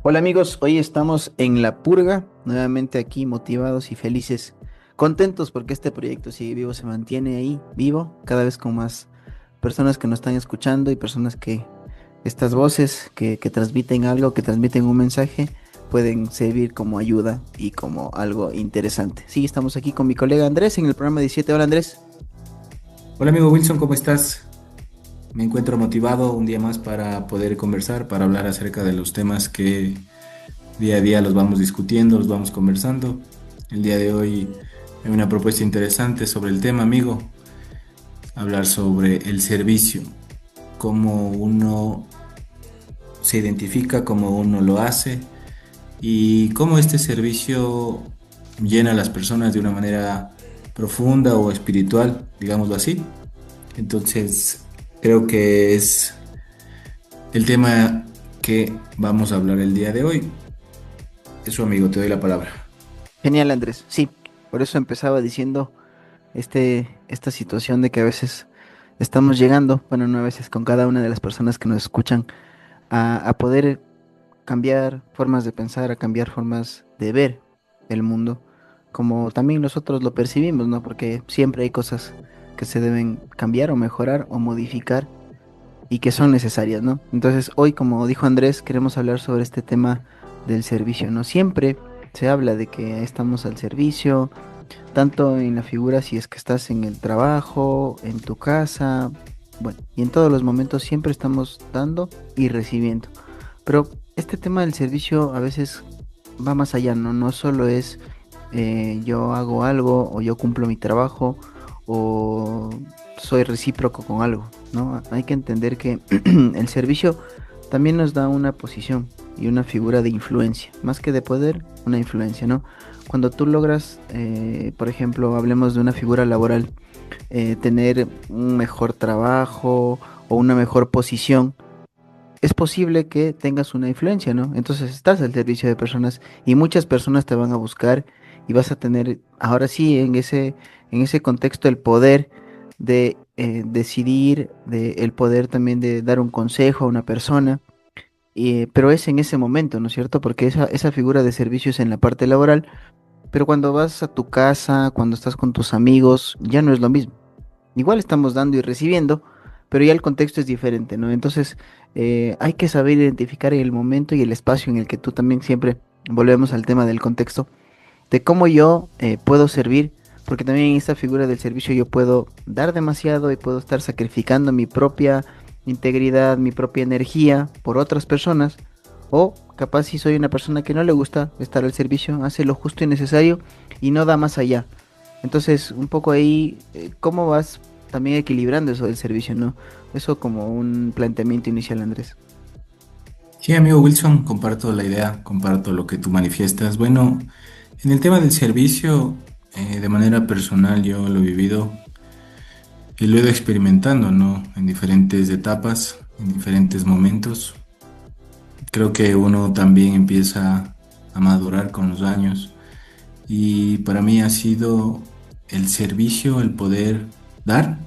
Hola amigos, hoy estamos en La Purga, nuevamente aquí motivados y felices, contentos porque este proyecto sigue vivo, se mantiene ahí vivo, cada vez con más personas que nos están escuchando y personas que estas voces que transmiten algo, que transmiten un mensaje, pueden servir como ayuda y como algo interesante. Sí, estamos aquí con mi colega Andrés en el programa 17. Hola Andrés. Hola amigo Wilson, ¿cómo estás? Me encuentro motivado un día más para poder conversar, para hablar acerca de los temas que día a día los vamos discutiendo, los vamos conversando. El día de hoy hay una propuesta interesante sobre el tema, amigo, hablar sobre el servicio, cómo uno se identifica, cómo uno lo hace y cómo este servicio llena a las personas de una manera profunda o espiritual, digámoslo así. Entonces, creo que es el tema que vamos a hablar el día de hoy. Eso, amigo, te doy la palabra. Genial Andrés, sí, por eso empezaba diciendo esta situación de que a veces estamos llegando, bueno, no a veces con cada una de las personas que nos escuchan a poder cambiar formas de pensar, a cambiar formas de ver el mundo, como también nosotros lo percibimos, ¿no? Porque siempre hay cosas que se deben cambiar o mejorar o modificar y que son necesarias, ¿no? Entonces, hoy, como dijo Andrés, queremos hablar sobre este tema del servicio, ¿no? Siempre se habla de que estamos al servicio, tanto en la figura si es que estás en el trabajo, en tu casa, bueno, y en todos los momentos siempre estamos dando y recibiendo. Pero este tema del servicio a veces va más allá, ¿no? No solo es yo hago algo o yo cumplo mi trabajo o soy recíproco con algo, ¿no? Hay que entender que el servicio también nos da una posición y una figura de influencia, más que de poder, una influencia, ¿no? Cuando tú logras, por ejemplo, hablemos de una figura laboral, tener un mejor trabajo o una mejor posición, es posible que tengas una influencia, ¿no? Entonces estás al servicio de personas y muchas personas te van a buscar y vas a tener, ahora sí, en ese contexto, el poder de decidir, de, el poder también de dar un consejo a una persona, pero es en ese momento, ¿no es cierto? Porque esa figura de servicio es en la parte laboral, pero cuando vas a tu casa, cuando estás con tus amigos, ya no es lo mismo. Igual estamos dando y recibiendo, pero ya el contexto es diferente, ¿no? Entonces, hay que saber identificar el momento y el espacio en el que tú también siempre volvemos al tema del contexto, de cómo yo puedo servir, porque también en esta figura del servicio yo puedo dar demasiado y puedo estar sacrificando mi propia integridad, mi propia energía por otras personas, o capaz si soy una persona que no le gusta estar al servicio, hace lo justo y necesario y no da más allá. Entonces, un poco ahí, ¿cómo vas también equilibrando eso del servicio, ¿no? Eso como un planteamiento inicial, Andrés. Sí, amigo Wilson, comparto la idea, comparto lo que tú manifiestas. Bueno, en el tema del servicio, de manera personal, yo lo he vivido y lo he ido experimentando, ¿no? En diferentes etapas, en diferentes momentos. Creo que uno también empieza a madurar con los años. Y para mí ha sido el servicio, el poder dar.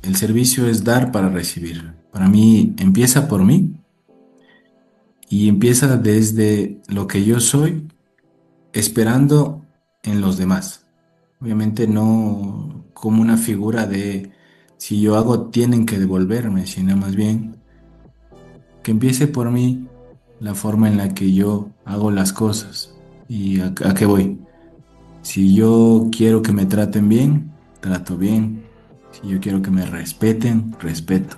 El servicio es dar para recibir. Para mí empieza por mí y empieza desde lo que yo soy, esperando en los demás. Obviamente no como una figura de si yo hago tienen que devolverme, sino más bien que empiece por mí la forma en la que yo hago las cosas. ¿Y a qué voy? Si yo quiero que me traten bien, trato bien. Si yo quiero que me respeten, respeto.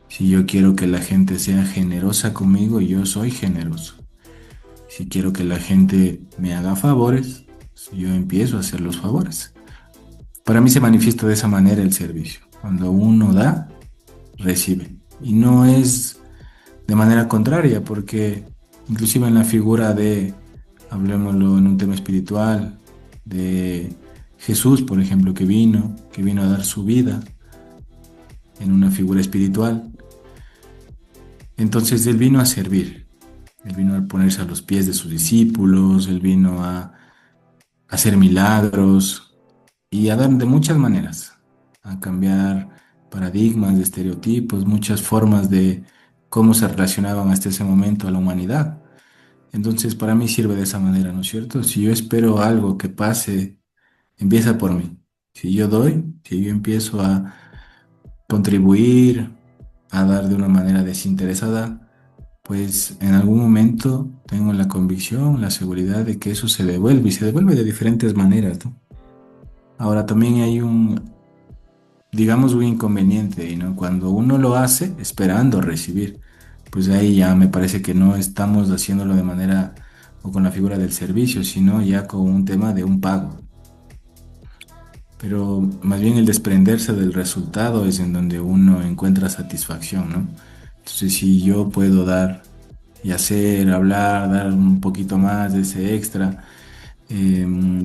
Si yo quiero que la gente sea generosa conmigo, yo soy generoso. Si quiero que la gente me haga favores, yo empiezo a hacer los favores. Para mí se manifiesta de esa manera el servicio. Cuando uno da, recibe. Y no es de manera contraria, porque inclusive en la figura de, hablemoslo en un tema espiritual, de Jesús, por ejemplo, que vino a dar su vida en una figura espiritual. Entonces él vino a servir, él vino a ponerse a los pies de sus discípulos, él vino a hacer milagros y a dar de muchas maneras, a cambiar paradigmas, de estereotipos, muchas formas de cómo se relacionaban hasta ese momento a la humanidad. Entonces, para mí sirve de esa manera, ¿no es cierto? Si yo espero algo que pase, empieza por mí. Si yo doy, si yo empiezo a contribuir, a dar de una manera desinteresada, pues en algún momento tengo la convicción, la seguridad de que eso se devuelve y se devuelve de diferentes maneras, ¿no? Ahora también hay digamos, un inconveniente, ¿no? Cuando uno lo hace esperando recibir, pues ahí ya me parece que no estamos haciéndolo de manera o con la figura del servicio, sino ya con un tema de un pago. Pero más bien el desprenderse del resultado es en donde uno encuentra satisfacción, ¿no? Entonces, si yo puedo dar y hacer, hablar, dar un poquito más de ese extra,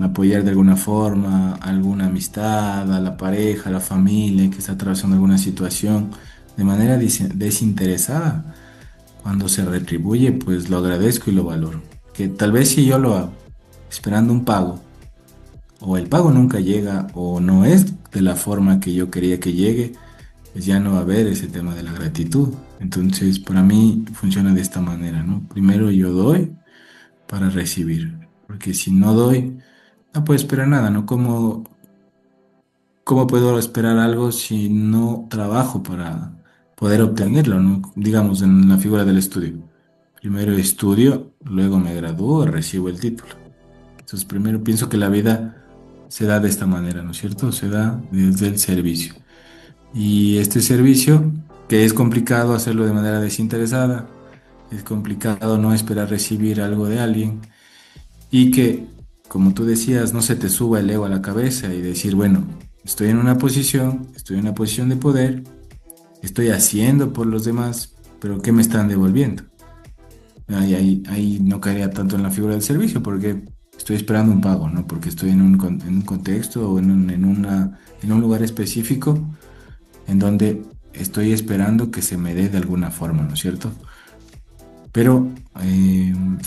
apoyar de alguna forma a alguna amistad, a la pareja, a la familia que está atravesando alguna situación de manera desinteresada, cuando se retribuye, pues lo agradezco y lo valoro. Que tal vez si yo lo hago esperando un pago, o el pago nunca llega, o no es de la forma que yo quería que llegue, pues ya no va a haber ese tema de la gratitud. Entonces, para mí funciona de esta manera, ¿no? Primero yo doy para recibir, porque si no doy, no puedo esperar nada, ¿no? ¿Cómo puedo esperar algo si no trabajo para poder obtenerlo, ¿no? Digamos, en la figura del estudio. Primero estudio, luego me gradúo, recibo el título. Entonces, primero pienso que la vida se da de esta manera, ¿no es cierto? Se da desde el servicio. Y este servicio, que es complicado hacerlo de manera desinteresada, es complicado no esperar recibir algo de alguien y que, como tú decías, no se te suba el ego a la cabeza y decir, bueno, estoy en una posición de poder, estoy haciendo por los demás, pero ¿qué me están devolviendo? Ahí no caería tanto en la figura del servicio porque estoy esperando un pago, ¿no? Porque estoy en un contexto o en un lugar específico en donde estoy esperando que se me dé de alguna forma, ¿no es cierto? Pero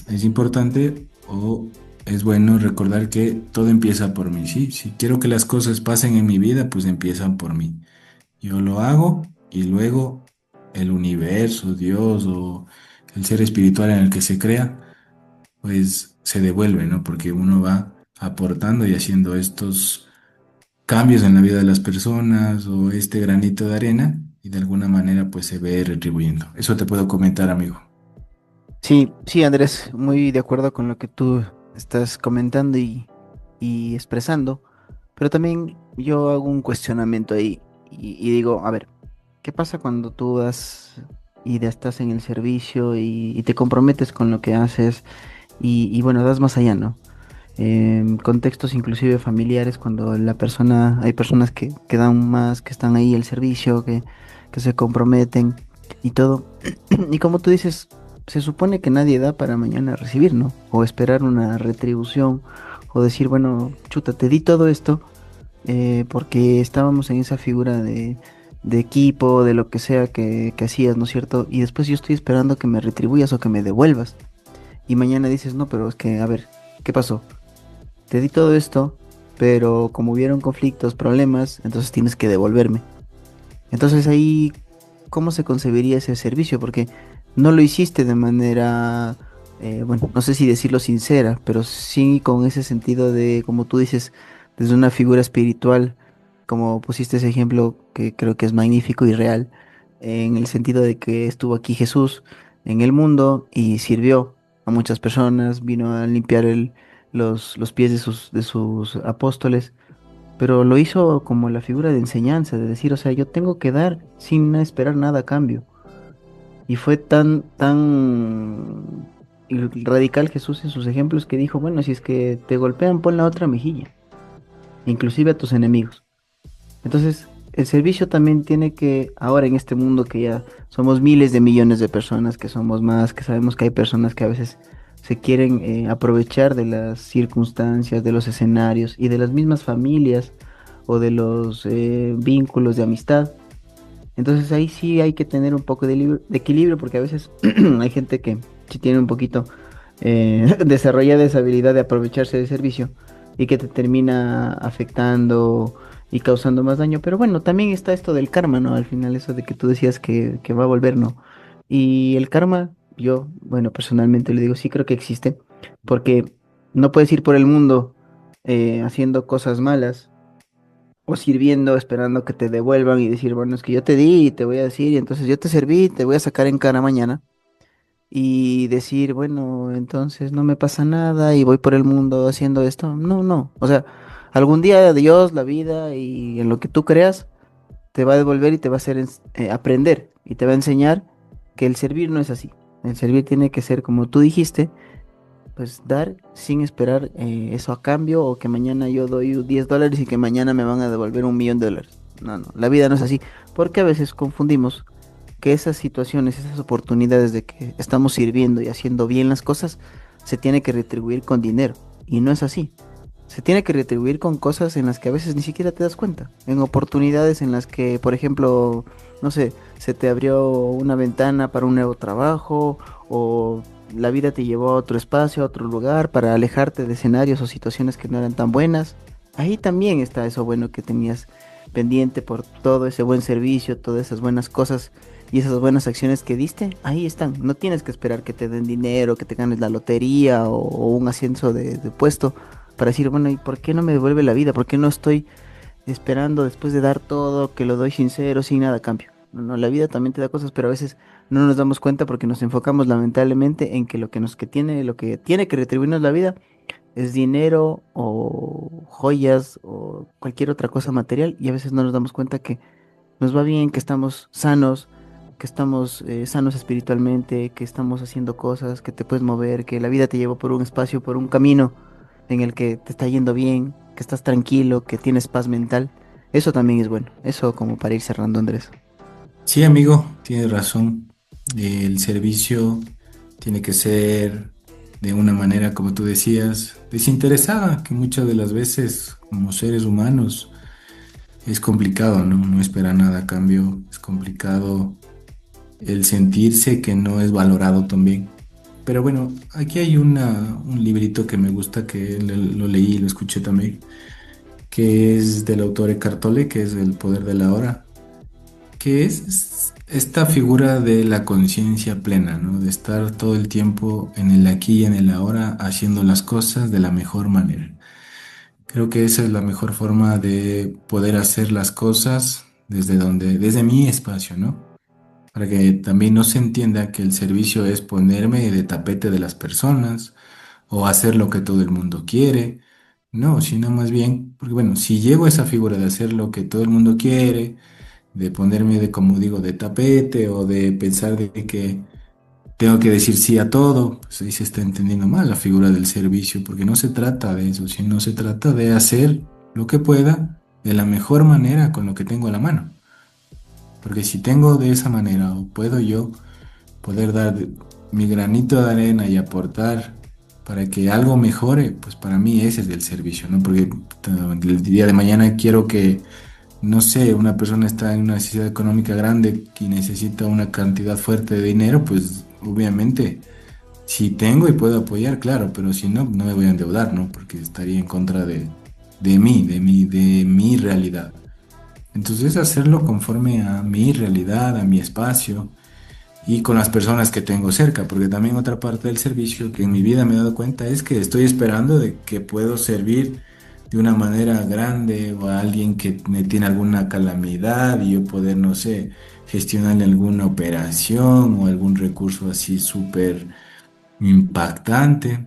es importante o es bueno recordar que todo empieza por mí, ¿sí? Si quiero que las cosas pasen en mi vida, pues empiezan por mí. Yo lo hago y luego el universo, Dios o el ser espiritual en el que se crea, pues se devuelve, ¿no? Porque uno va aportando y haciendo estos cambios en la vida de las personas o este granito de arena y de alguna manera pues se ve retribuyendo. Eso te puedo comentar, amigo. Sí, sí, Andrés, muy de acuerdo con lo que tú estás comentando y expresando, pero también yo hago un cuestionamiento ahí y digo, a ver, ¿qué pasa cuando tú das y ya estás en el servicio y te comprometes con lo que haces y bueno, das más allá, ¿no? En contextos inclusive familiares, cuando la persona, hay personas que dan más, que están ahí al servicio, que se comprometen y todo. Y como tú dices, se supone que nadie da para mañana recibir, ¿no? O esperar una retribución, o decir, bueno, chuta, te di todo esto porque estábamos en esa figura de equipo, de lo que sea que hacías, ¿no es cierto? Y después yo estoy esperando que me retribuyas o que me devuelvas. Y mañana dices, no, pero es que, a ver, ¿qué pasó? Te di todo esto, pero como hubieron conflictos, problemas, entonces tienes que devolverme. Entonces ahí, ¿cómo se concebiría ese servicio? Porque no lo hiciste de manera, bueno, no sé si decirlo sincera, pero sí con ese sentido de, como tú dices, desde una figura espiritual, como pusiste ese ejemplo que creo que es magnífico y real, en el sentido de que estuvo aquí Jesús en el mundo y sirvió a muchas personas, vino a limpiar los pies de sus apóstoles, pero lo hizo como la figura de enseñanza, de decir, o sea, yo tengo que dar sin esperar nada a cambio. Y fue tan radical Jesús en sus ejemplos que dijo, bueno, si es que te golpean, pon la otra mejilla, inclusive a tus enemigos. Entonces, el servicio también tiene que, ahora en este mundo que ya somos miles de millones de personas, que somos más, que sabemos que hay personas que a veces se quieren aprovechar de las circunstancias, de los escenarios y de las mismas familias o de los vínculos de amistad. Entonces ahí sí hay que tener un poco de equilibrio porque a veces hay gente que sí tiene un poquito desarrollada esa habilidad de aprovecharse del servicio y que te termina afectando y causando más daño. Pero bueno, también está esto del karma, ¿no? Al final eso de que tú decías que va a volver, ¿no? Y el karma. yo, bueno, personalmente le digo, sí creo que existe, porque no puedes ir por el mundo haciendo cosas malas o sirviendo, esperando que te devuelvan y decir, bueno, es que yo te di y te voy a decir, y entonces yo te serví, te voy a sacar en cara mañana. Y decir, bueno, entonces no me pasa nada y voy por el mundo haciendo esto. No, no. O sea, algún día Dios, la vida y en lo que tú creas, te va a devolver y te va a hacer aprender y te va a enseñar que el servir no es así. El servir tiene que ser como tú dijiste, pues dar sin esperar eso a cambio o que mañana yo doy $10 y que mañana me van a devolver $1.000.000. No, no, la vida no es así, porque a veces confundimos que esas situaciones, esas oportunidades de que estamos sirviendo y haciendo bien las cosas, se tiene que retribuir con dinero. Y no es así. Se tiene que retribuir con cosas en las que a veces ni siquiera te das cuenta. En oportunidades en las que, por ejemplo, no sé, se te abrió una ventana para un nuevo trabajo o la vida te llevó a otro espacio, a otro lugar para alejarte de escenarios o situaciones que no eran tan buenas. Ahí también está eso bueno que tenías pendiente por todo ese buen servicio, todas esas buenas cosas y esas buenas acciones que diste. Ahí están. No tienes que esperar que te den dinero, que te ganes la lotería o un ascenso de puesto para decir, bueno, ¿y por qué no me devuelve la vida? ¿Por qué no estoy esperando después de dar todo, que lo doy sincero, sin nada a cambio? No, no, la vida también te da cosas, pero a veces no nos damos cuenta porque nos enfocamos lamentablemente en que lo que tiene que retribuirnos la vida es dinero o joyas o cualquier otra cosa material y a veces no nos damos cuenta que nos va bien, que estamos sanos, que estamos sanos espiritualmente, que estamos haciendo cosas, que te puedes mover, que la vida te llevó por un espacio, por un camino en el que te está yendo bien, que estás tranquilo, que tienes paz mental. Eso también es bueno. Eso como para ir cerrando, Andrés. Sí, amigo, tienes razón. El servicio tiene que ser de una manera, como tú decías, desinteresada, que muchas de las veces como seres humanos es complicado, ¿no? No espera nada a cambio, es complicado el sentirse que no es valorado también. Pero bueno, aquí hay un librito que me gusta, que lo leí y lo escuché también, que es del autor Eckhart Tolle, que es El poder de la hora, que es esta figura de la conciencia plena, ¿no? De estar todo el tiempo en el aquí y en el ahora haciendo las cosas de la mejor manera. Creo que esa es la mejor forma de poder hacer las cosas desde mi espacio, ¿no? Para que también no se entienda que el servicio es ponerme de tapete de las personas o hacer lo que todo el mundo quiere. No, sino más bien, porque bueno, si llevo esa figura de hacer lo que todo el mundo quiere, de ponerme de, como digo, de tapete o de pensar de que tengo que decir sí a todo, pues ahí se está entendiendo mal la figura del servicio, porque no se trata de eso, sino se trata de hacer lo que pueda de la mejor manera con lo que tengo a la mano. Porque si tengo de esa manera o puedo yo poder dar mi granito de arena y aportar para que algo mejore, pues para mí ese es el servicio, ¿no? Porque el día de mañana quiero que, no sé, una persona está en una necesidad económica grande y necesita una cantidad fuerte de dinero, pues obviamente si tengo y puedo apoyar, claro, pero si no, no me voy a endeudar, ¿no? Porque estaría en contra de mi realidad. Entonces hacerlo conforme a mi realidad, a mi espacio y con las personas que tengo cerca, porque también otra parte del servicio que en mi vida me he dado cuenta es que estoy esperando de que puedo servir de una manera grande o a alguien que me tiene alguna calamidad y yo poder, no sé, gestionarle alguna operación o algún recurso así súper impactante.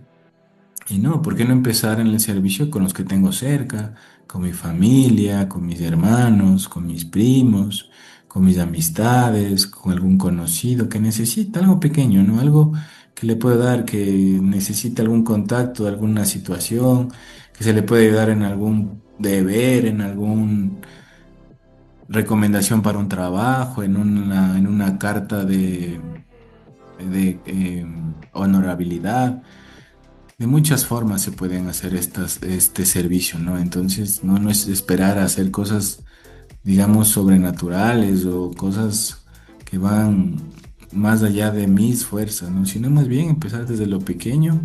Y no, ¿por qué no empezar en el servicio con los que tengo cerca, con mi familia, con mis hermanos, con mis primos, con mis amistades, con algún conocido que necesita algo pequeño, ¿no? Algo que le puedo dar, que necesita algún contacto de alguna situación, que se le puede ayudar en algún deber, en algún recomendación para un trabajo, en una carta de honorabilidad. De muchas formas se pueden hacer este servicio, ¿no? Entonces, no es esperar a hacer cosas, digamos, sobrenaturales o cosas que van más allá de mis fuerzas, ¿no? Sino más bien empezar desde lo pequeño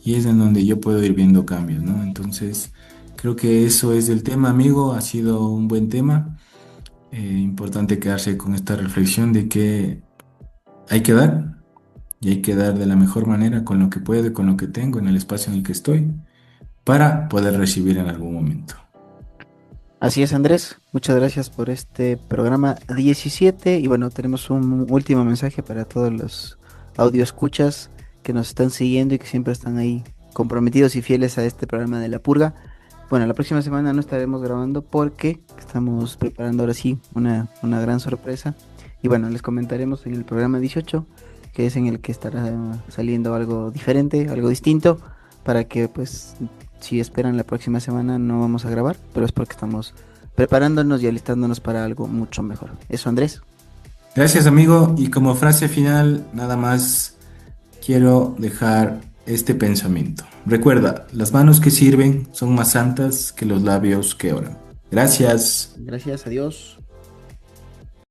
y es en donde yo puedo ir viendo cambios, ¿no? Entonces, creo que eso es el tema, amigo. Ha sido un buen tema. Importante quedarse con esta reflexión de que hay que dar. y hay que dar de la mejor manera con lo que puedo y con lo que tengo en el espacio en el que estoy para poder recibir en algún momento. Así es, Andrés. Muchas gracias por este programa 17. Y bueno, tenemos un último mensaje para todos los audio escuchas que nos están siguiendo y que siempre están ahí comprometidos y fieles a este programa de La Purga. Bueno, la próxima semana no estaremos grabando porque estamos preparando ahora sí una gran sorpresa. Y bueno, les comentaremos en el programa 18, que es en el que estará saliendo algo diferente, algo distinto, para que pues si esperan la próxima semana no vamos a grabar, pero es porque estamos preparándonos y alistándonos para algo mucho mejor. Eso, Andrés. Gracias, amigo, y como frase final, nada más quiero dejar este pensamiento. Recuerda, las manos que sirven son más santas que los labios que oran. Gracias. Gracias a Dios.